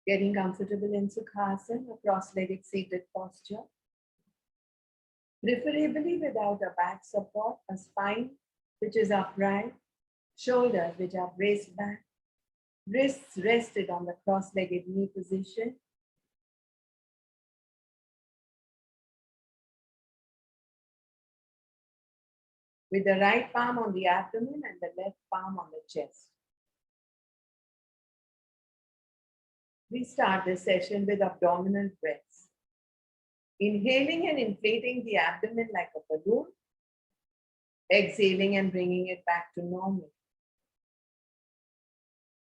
Getting comfortable in Sukhasana, a cross-legged seated posture. Preferably without a back support, a spine which is upright, shoulders which are braced back, wrists rested on the cross-legged knee position. With the right palm on the abdomen and the left palm on the chest. We start this session with abdominal breaths. Inhaling and inflating the abdomen like a balloon. Exhaling and bringing it back to normal.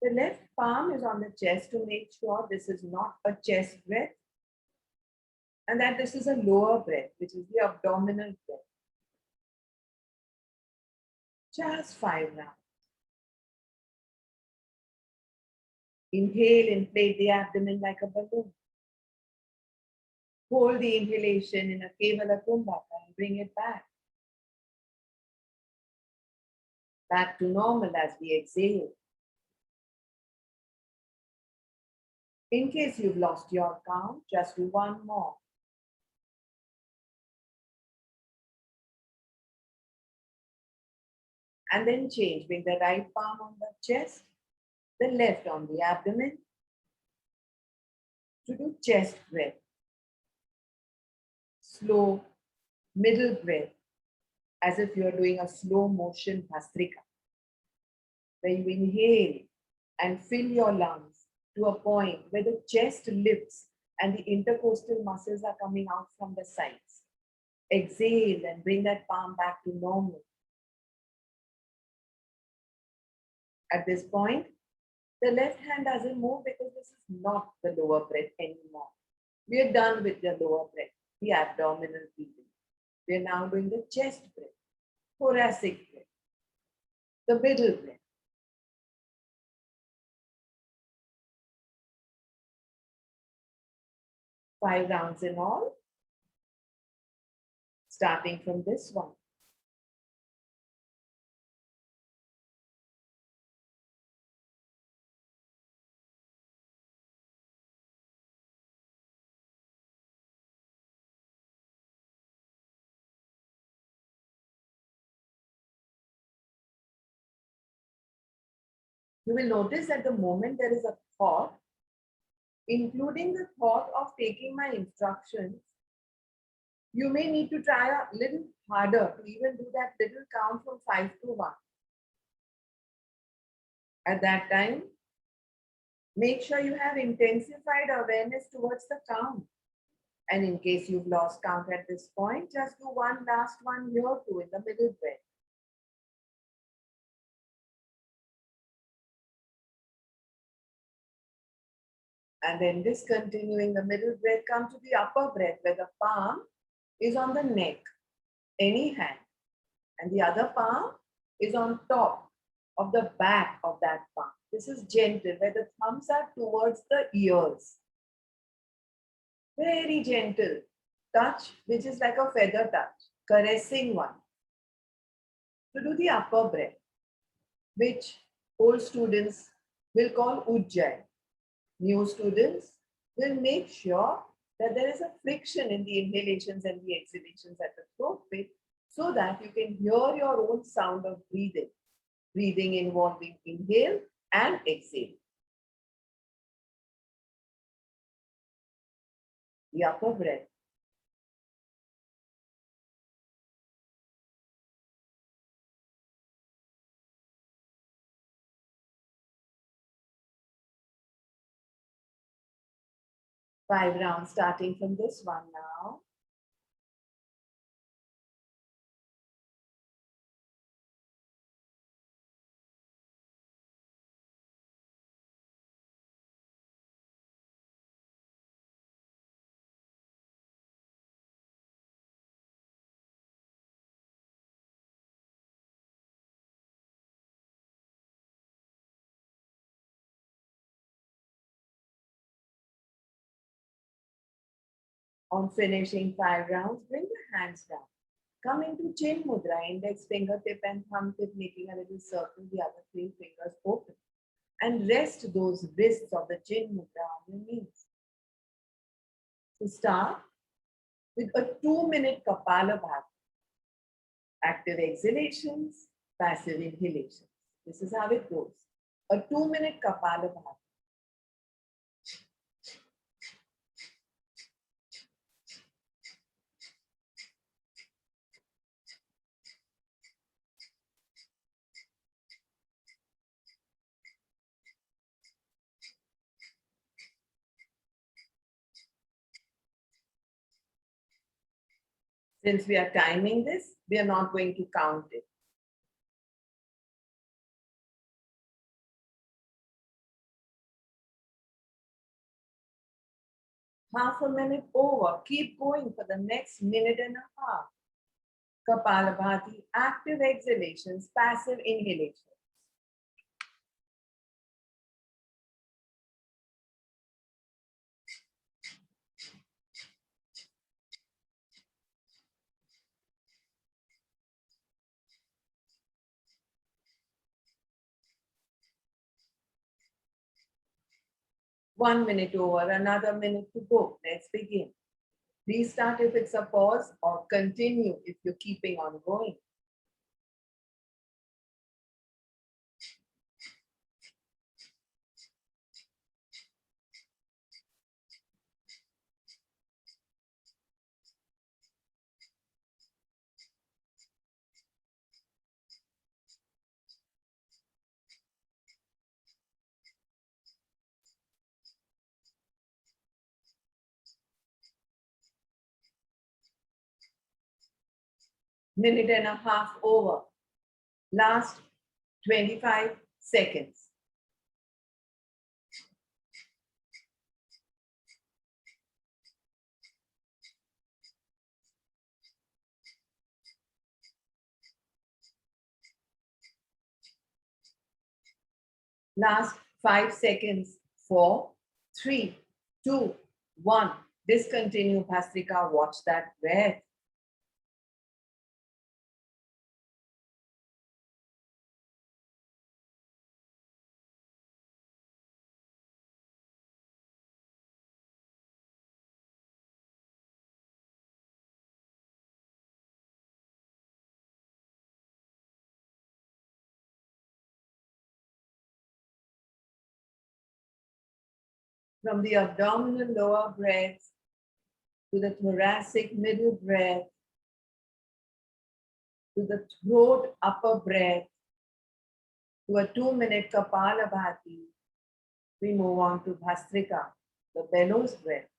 The left palm is on the chest to make sure this is not a chest breath and that this is a lower breath, which is the abdominal breath. Just 5 rounds. Inhale, inflate the abdomen like a balloon. Hold the inhalation in a Kevala Kumbhaka and bring it back. Back to normal as we exhale. In case you've lost your count, just do one more. And then change. Bring the right palm on the chest, the left on the abdomen to do chest breath. Slow, middle breath, as if you're doing a slow motion Bhastrika, where you inhale and fill your lungs to a point where the chest lifts and the intercostal muscles are coming out from the sides. Exhale and bring that palm back to normal. At this point, the left hand doesn't move because this is not the lower breath anymore. We are done with the lower breath, the abdominal breathing. We are now doing the chest breath, thoracic breath, the middle breath. Five rounds in all, starting from this one. You will notice that the moment there is a thought, including the thought of taking my instructions, you may need to try a little harder to even do that little count from 5 to 1. At that time, make sure you have intensified awareness towards the count. And in case you've lost count at this point, just do one last one here too in the middle breath. And then discontinuing the middle breath, come to the upper breath where the palm is on the neck, any hand. And the other palm is on top of the back of that palm. This is gentle, where the thumbs are towards the ears. Very gentle touch, which is like a feather touch, caressing one. To do the upper breath, which old students will call Ujjayi. New students will make sure that there is a friction in the inhalations and the exhalations at the throat pit so that you can hear your own sound of breathing. Breathing involving inhale and exhale. The upper breath. Five rounds starting from this one now. On finishing 5 rounds, bring the hands down. Come into chin mudra, index fingertip and thumb tip making a little circle, the other 3 fingers open. And rest those wrists of the chin mudra on your knees. To start with a 2-minute Kapalabhati. Active exhalations, passive inhalations. This is how it goes. A 2-minute Kapalabhati. Since we are timing this, we are not going to count it. Half a minute over. Keep going for the next minute and a half. Kapalabhati, active exhalations, passive inhalations. One minute over, another minute to go. Let's begin. Restart if it's a pause or continue if you're keeping on going. Minute and a half over. Last 25 seconds. Last 5 seconds. 4, 3, 2, 1. Discontinue Bhastrika. Watch that breath. From the abdominal lower breath to the thoracic middle breath to the throat upper breath to a 2-minute Kapalabhati, we move on to Bhastrika, the bellows breath,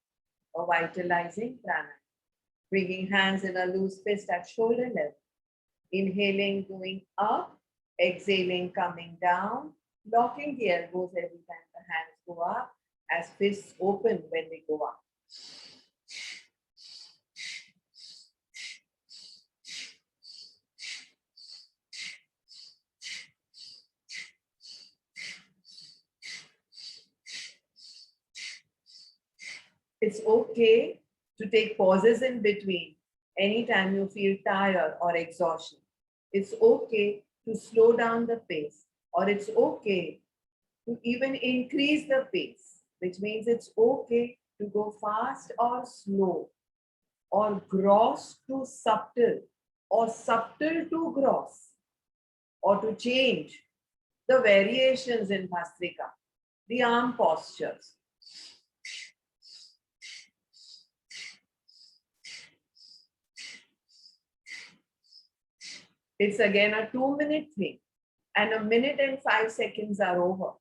a vitalizing pranayam. Bringing hands in a loose fist at shoulder level. Inhaling, going up, exhaling, coming down, locking the elbows every time the hands go up, as fists open when they go up. It's okay to take pauses in between anytime you feel tired or exhaustion. It's okay to slow down the pace, or it's okay to even increase the pace, which means it's okay to go fast or slow, or gross to subtle, or subtle to gross, or to change the variations in Bhastrika, the arm postures. It's again a 2-minute thing, and a minute and 5 seconds are over.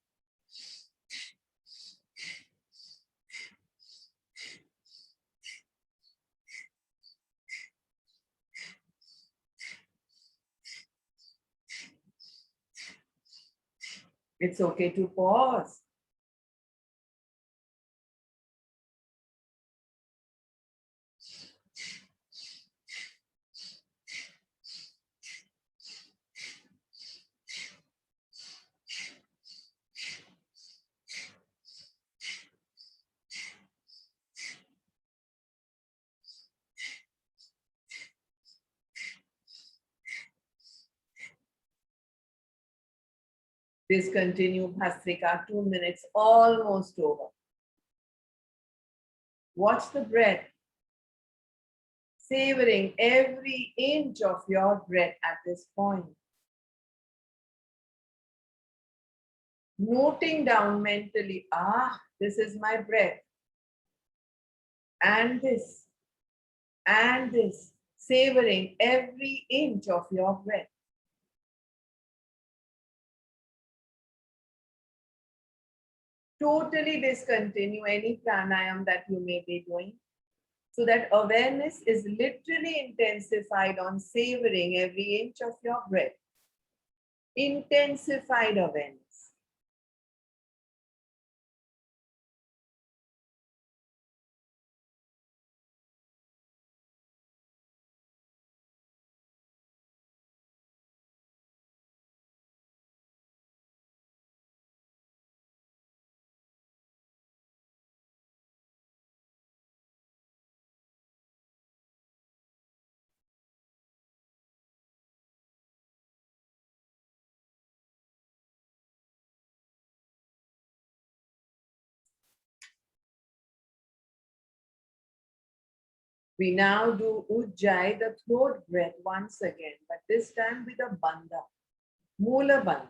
It's okay to pause. Discontinue Bhastrika, 2 minutes almost over. Watch the breath, savoring every inch of your breath at this point. Noting down mentally, this is my breath. And this, savoring every inch of your breath. Totally discontinue any pranayam that you may be doing, so that awareness is literally intensified on savoring every inch of your breath. Intensified awareness. We now do Ujjayi, the throat breath once again, but this time with a bandha, Mula bandha,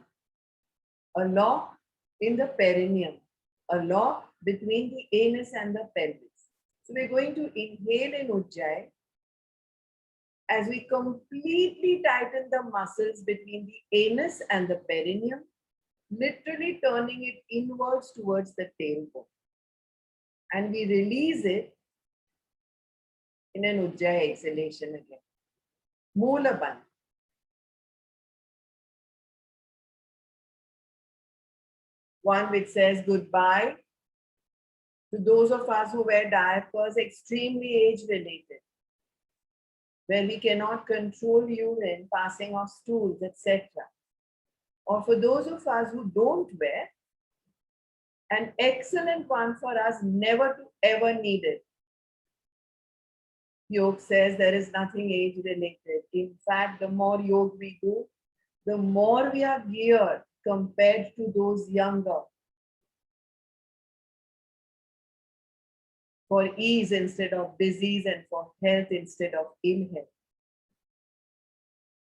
a lock in the perineum, a lock between the anus and the pelvis. So we're going to inhale in Ujjayi as we completely tighten the muscles between the anus and the perineum, literally turning it inwards towards the tailbone. And we release it in an Ujjayi exhalation again. Mula bandha. One which says goodbye to those of us who wear diapers, extremely age-related, where we cannot control urine, passing of stools, etc. Or for those of us who don't wear, an excellent one for us never to ever need it. Yoga says there is nothing age-related. In fact, the more yoga we do, the more we are geared compared to those younger. For ease instead of disease, and for health instead of ill health.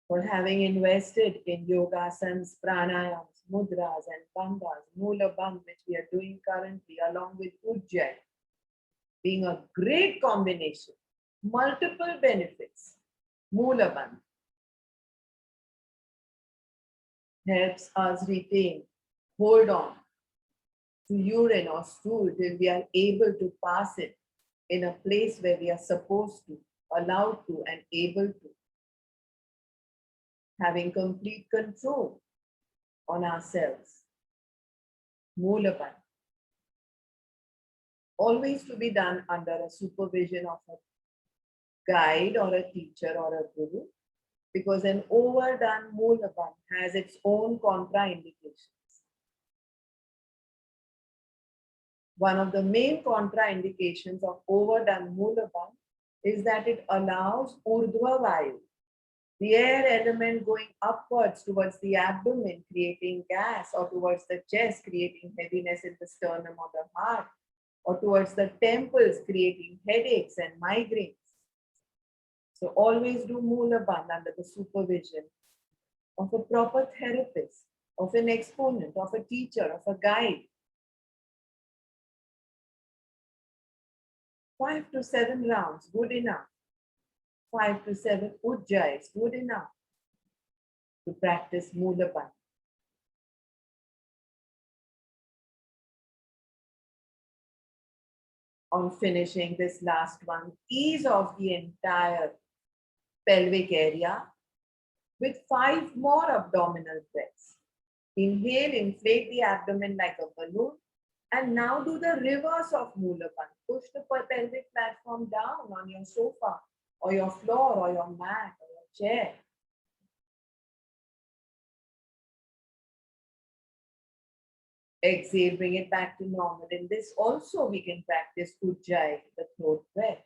For having invested in yogasanas, pranayams, mudras and bandhas, mula bandha, which we are doing currently, along with ujjayi, being a great combination, multiple benefits. Mula bandha helps us retain, hold on to urine or stool till we are able to pass it in a place where we are supposed to, allowed to, and able to. Having complete control on ourselves. Mula bandha. Always to be done under a supervision of a guide or a teacher or a guru, because an overdone mula bandha has its own contraindications. One of the main contraindications of overdone mula bandha is that it allows urdhva vayu, the air element, going upwards towards the abdomen, creating gas, or towards the chest, creating heaviness in the sternum or the heart, or towards the temples, creating headaches and migraines. So always do mula bandha under the supervision of a proper therapist, of an exponent, of a teacher, of a guide. 5 to 7 rounds, good enough. 5 to 7 ujjayis, good enough to practice mula bandha. On finishing this last one, ease of the entire pelvic area with 5 more abdominal breaths. Inhale, inflate the abdomen like a balloon, and now do the reverse of mula bandha. Push the pelvic platform down on your sofa or your floor or your mat or your chair. Exhale, bring it back to normal. In this also we can practice ujjayi, the throat breath.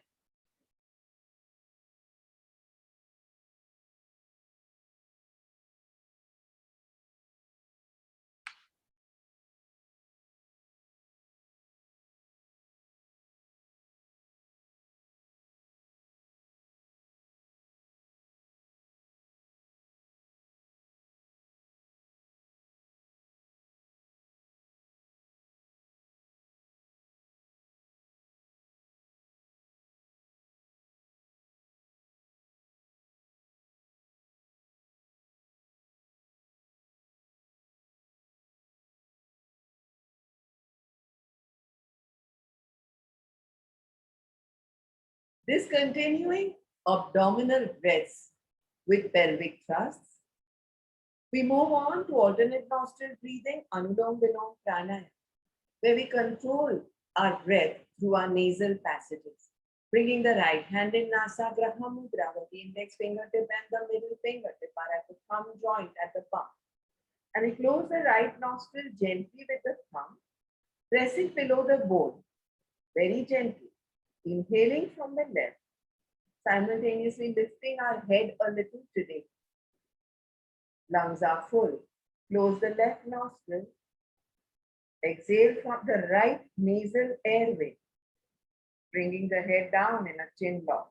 Discontinuing abdominal breaths with pelvic thrusts, we move on to alternate nostril breathing, Anulom Vilom Pranayam, where we control our breath through our nasal passages, bringing the right hand in Nasagraha Mudra with the index fingertip and the middle fingertip are at the thumb joint at the palm. And we close the right nostril gently with the thumb, pressing below the bone, very gently, inhaling from the left, simultaneously lifting our head a little today. Lungs are full. Close the left nostril. Exhale from the right nasal airway, bringing the head down in a chin lock.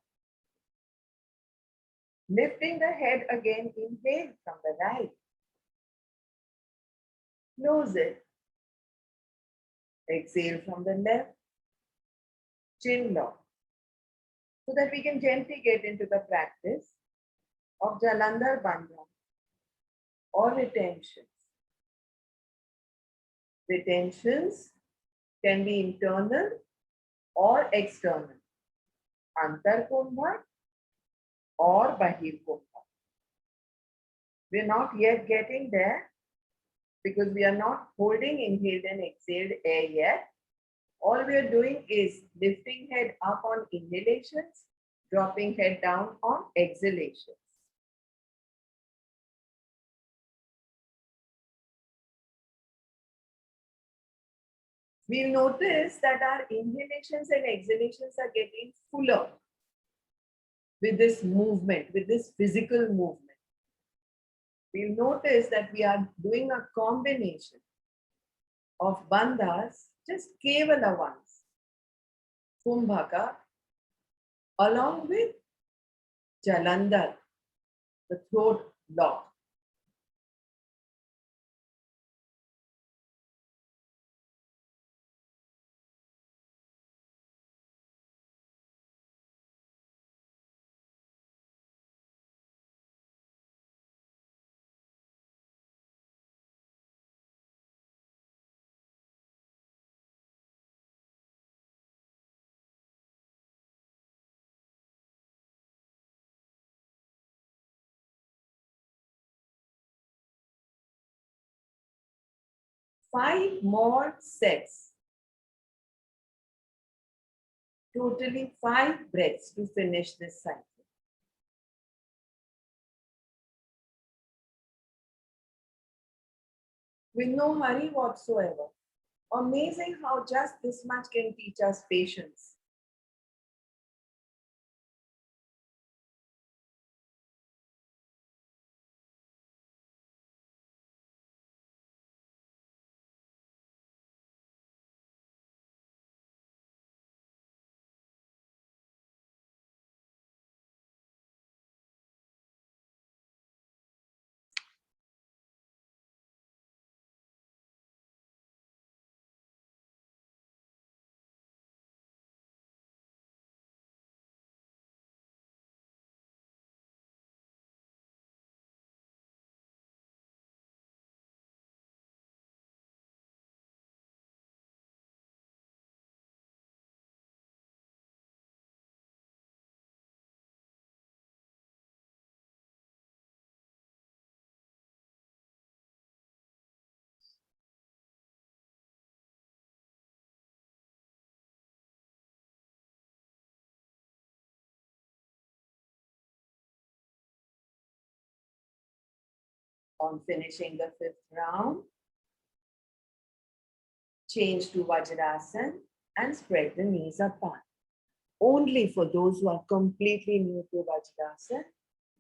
Lifting the head again, inhale from the right. Close it. Exhale from the left, chin lock. So that we can gently get into the practice of Jalandhar Bandha or retentions. Retentions can be internal or external, Antarkumbha or Bahirkumbha. We're not yet getting there because we are not holding inhaled and exhaled air yet. All we are doing is lifting head up on inhalations, dropping head down on exhalations. We'll notice that our inhalations and exhalations are getting fuller with this movement, with this physical movement. We'll notice that we are doing a combination of bandhas, just kevala ones, kumbhaka, along with jalandhar, the throat lock. Five more sets. Totally 5 breaths to finish this cycle. With no hurry whatsoever. Amazing how just this much can teach us patience. On finishing the 5th round, change to Vajrasana and spread the knees apart. Only for those who are completely new to Vajrasana,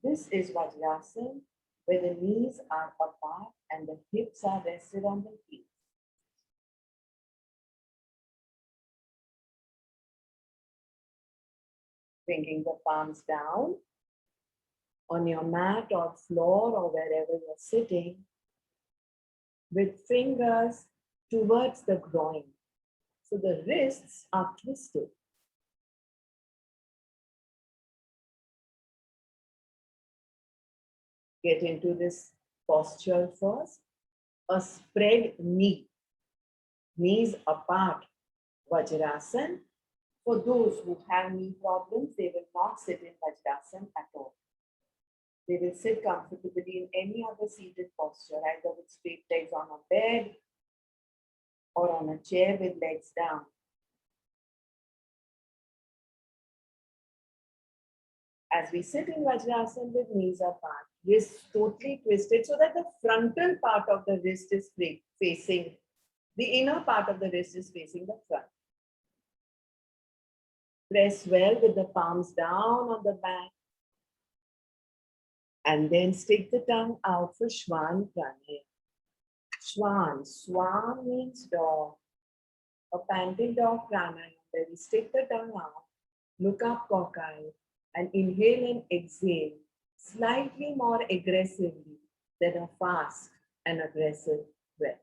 this is Vajrasana where the knees are apart and the hips are rested on the heels. Bringing the palms down on your mat or floor or wherever you're sitting, with fingers towards the groin. So the wrists are twisted. Get into this posture first. A spread knee, knees apart, Vajrasana For those who have knee problems, they will not sit in Vajrasana at all. They will sit comfortably in any other seated posture, either with straight legs on a bed or on a chair with legs down. As we sit in Vajrasana with knees apart, wrists totally twisted so that the frontal part of the wrist is facing, the inner part of the wrist is facing the front. Press well with the palms down on the back. And then stick the tongue out for Shwan Pranayam. Shwan. Swan means dog. A panting dog pranayam where we stick the tongue out, look up cockeye, and inhale and exhale slightly more aggressively than a fast and aggressive breath.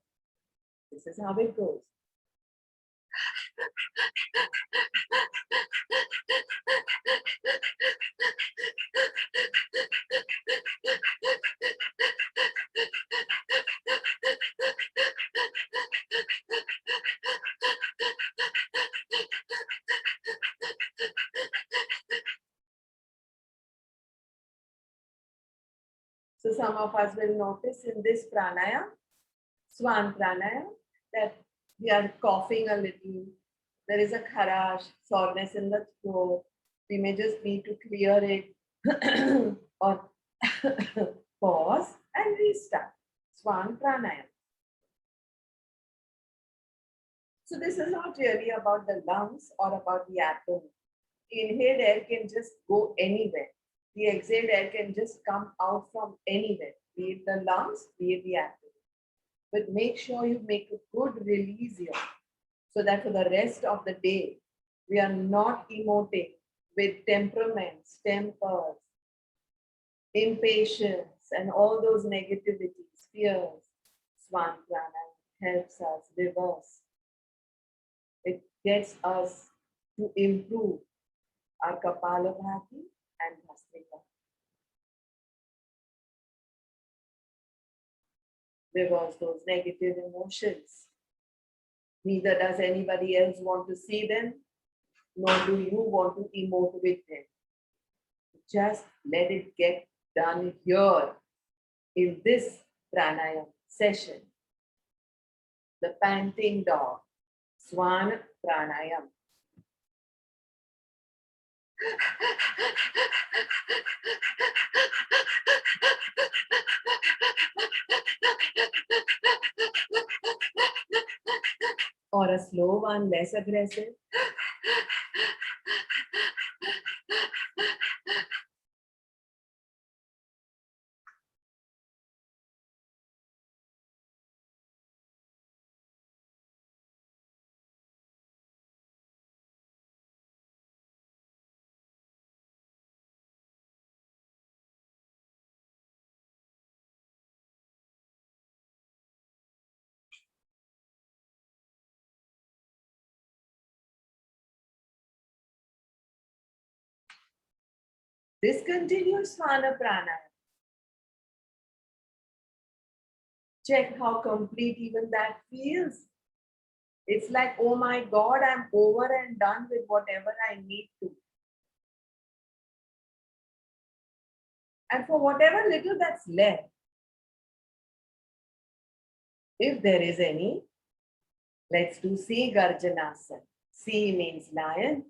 This is how it goes. So some of us will notice in this pranayam, Swan Pranayam, that we are coughing a little. There is a kharash, soreness in the throat. We may just need to clear it or pause and restart. Swan Pranayam. So this is not really about the lungs or about the abdomen. Inhaled air can just go anywhere. The exhaled air can just come out from anywhere, be it the lungs, be it the abdomen. But make sure you make a good release here so that for the rest of the day, we are not emoting with temperaments, tempers, impatience, and all those negativities, fears. Swan Pranayam helps us reverse. It gets us to improve our Kapalabhati and Bhastrika. Reverse those negative emotions. Neither does anybody else want to see them, nor do you want to emote with them. Just let it get done here in this pranayam session. The panting dog, Swan Pranayam. Or a slow one, less aggressive. This continues Svana Pranayam. Check how complete even that feels. It's like, oh my God, I'm over and done with whatever I need to. And for whatever little that's left, if there is any, let's do C Garjanasana. C means lion,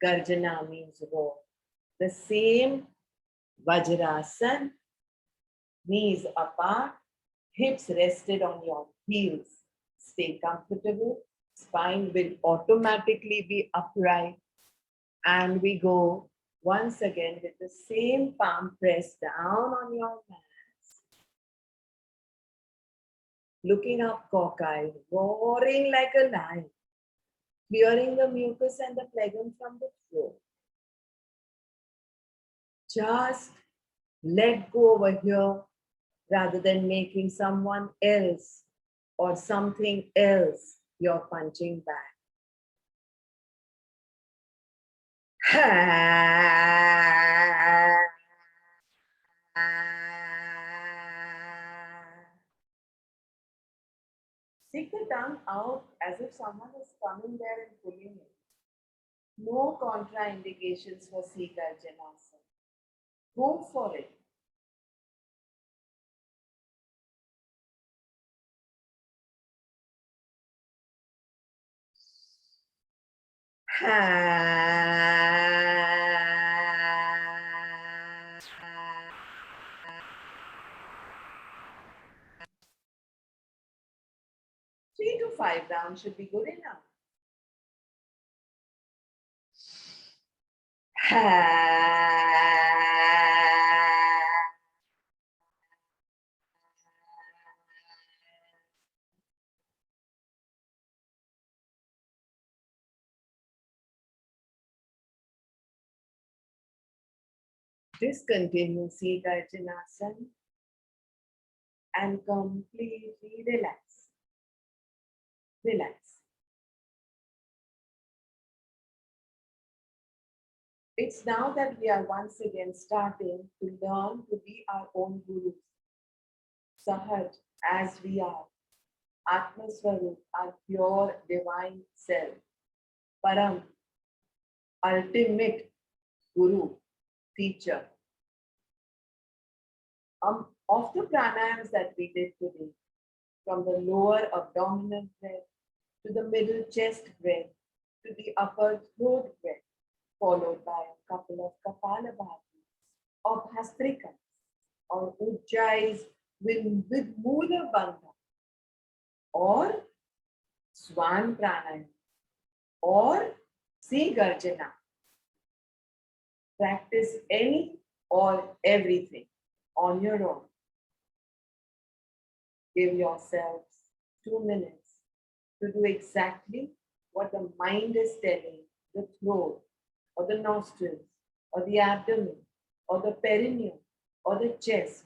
Garjana means roar. The same Vajrasana, knees apart, hips rested on your heels. Stay comfortable. Spine will automatically be upright. And we go once again with the same palm pressed down on your mats. Looking up cockeyed, roaring like a lion, clearing the mucus and the phlegm from the throat. Just let go over here rather than making someone else or something else your punching bag. Stick the tongue out as if someone is coming there and pulling it. No contraindications for Sigarjanasana. Go for it. Three to five rounds should be good enough. Discontinue Sigarjanasana and completely relax. Relax. It's now that we are once again starting to learn to be our own gurus. Sahaj, as we are, Atmaswarup, our pure divine self, Param, ultimate guru, teacher. Of the pranayams that we did today, from the lower abdominal breath to the middle chest breath to the upper throat breath, followed by a couple of Kapalabhati or Bhastrikas or Ujjais with Mudra Bandha or Swan Pranayam or Sea Garjana. Practice any or everything on your own. Give yourselves 2 minutes to do exactly what the mind is telling the throat or the nostrils or the abdomen or the perineum or the chest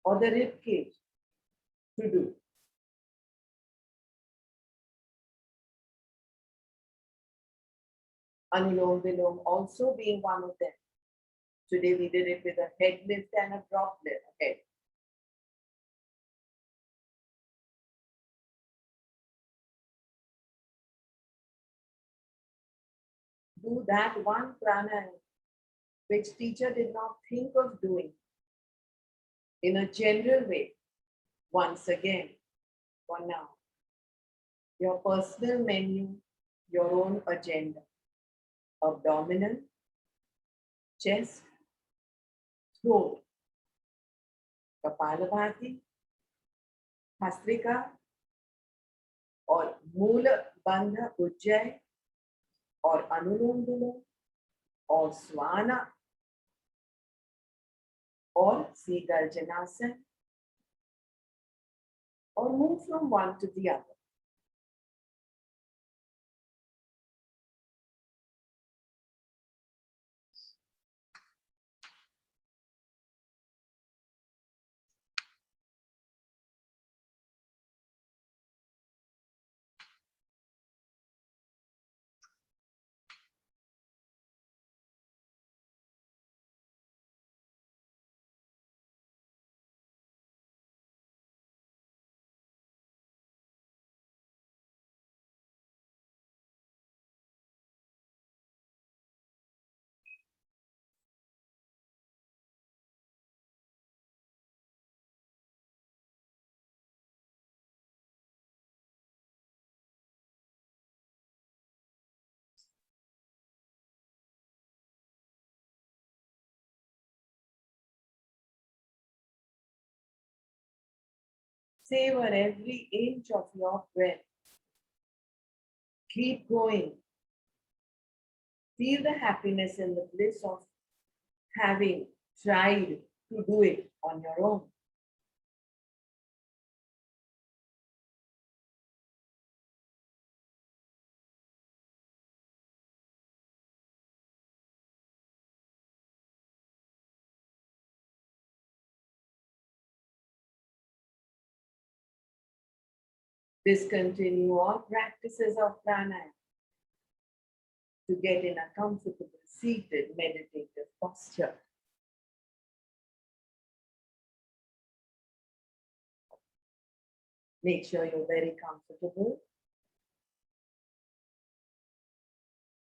or the rib cage to do. Anulom Vilom also being one of them. Today we did it with a head lift and a drop lift head. Do that one pranayam which teacher did not think of doing in a general way once again for now. Your personal menu, your own agenda. Abdominal, chest, throat, Kapalabhati, Bhastrika, or Mula Bandha Ujjay, or Anulom Vilom, or Swana, or Sigarjanasana, or move from one to the other. Savor every inch of your breath. Keep going. Feel the happiness and the bliss of having tried to do it on your own. Discontinue all practices of pranayama to get in a comfortable seated meditative posture. Make sure you're very comfortable.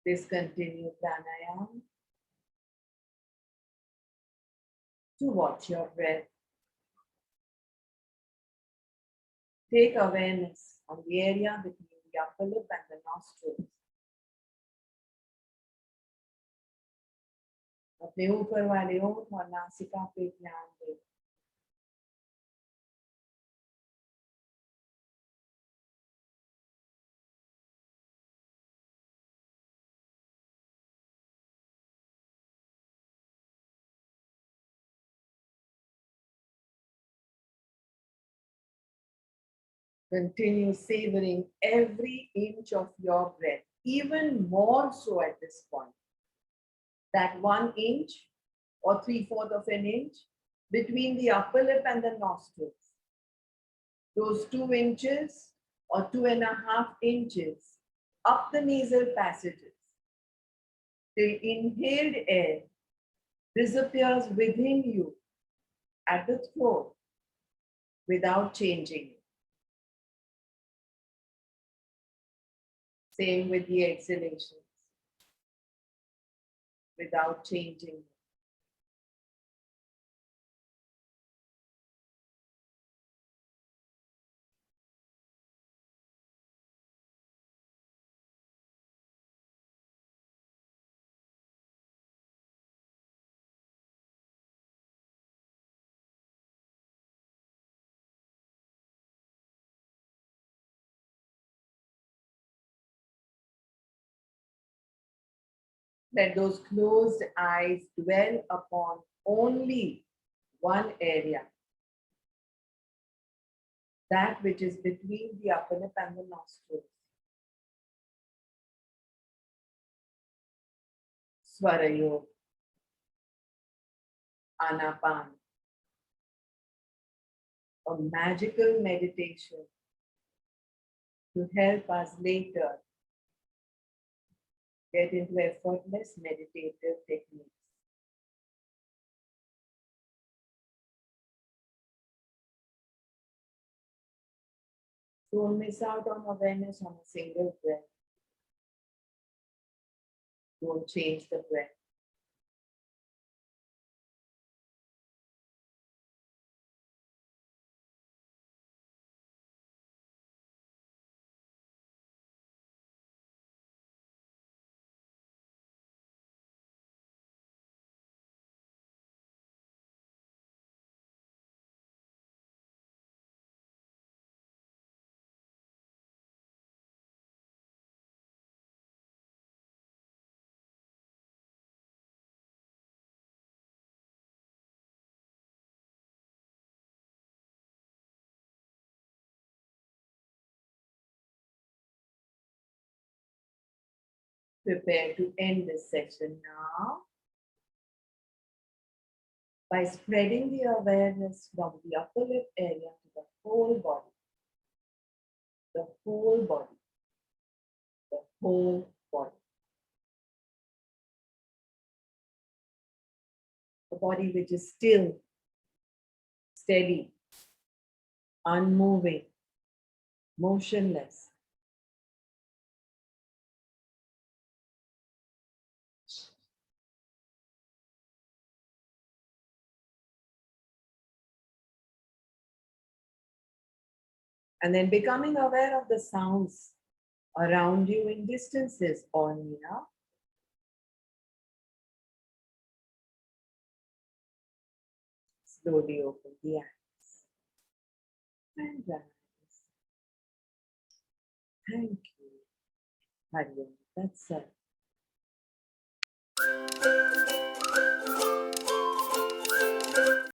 Discontinue pranayam to watch your breath. Take awareness on the area between the upper lip and the nostrils. अपने ऊपर वाले ओठ और नासिका पे ध्यान दें. Continue savoring every inch of your breath, even more so at this point. That 1 inch or 3/4 of an inch between the upper lip and the nostrils. Those 2 inches or 2.5 inches up the nasal passages. The inhaled air disappears within you at the throat without changing it. Same with the exhalations, without changing it. Let those closed eyes dwell upon only one area, that which is between the upper lip and the nostrils. Swara Yoga, Anapan, a magical meditation to help us later get into effortless meditative techniques. Don't miss out on awareness on a single breath. Don't change the breath. Prepare to end this session now by spreading the awareness from the upper lip area to the whole body. The whole body. The whole body. The body which is still, steady, unmoving, motionless. And then becoming aware of the sounds around you in distances or near. Slowly open the eyes and rise. Thank you. Hari Om. That's it.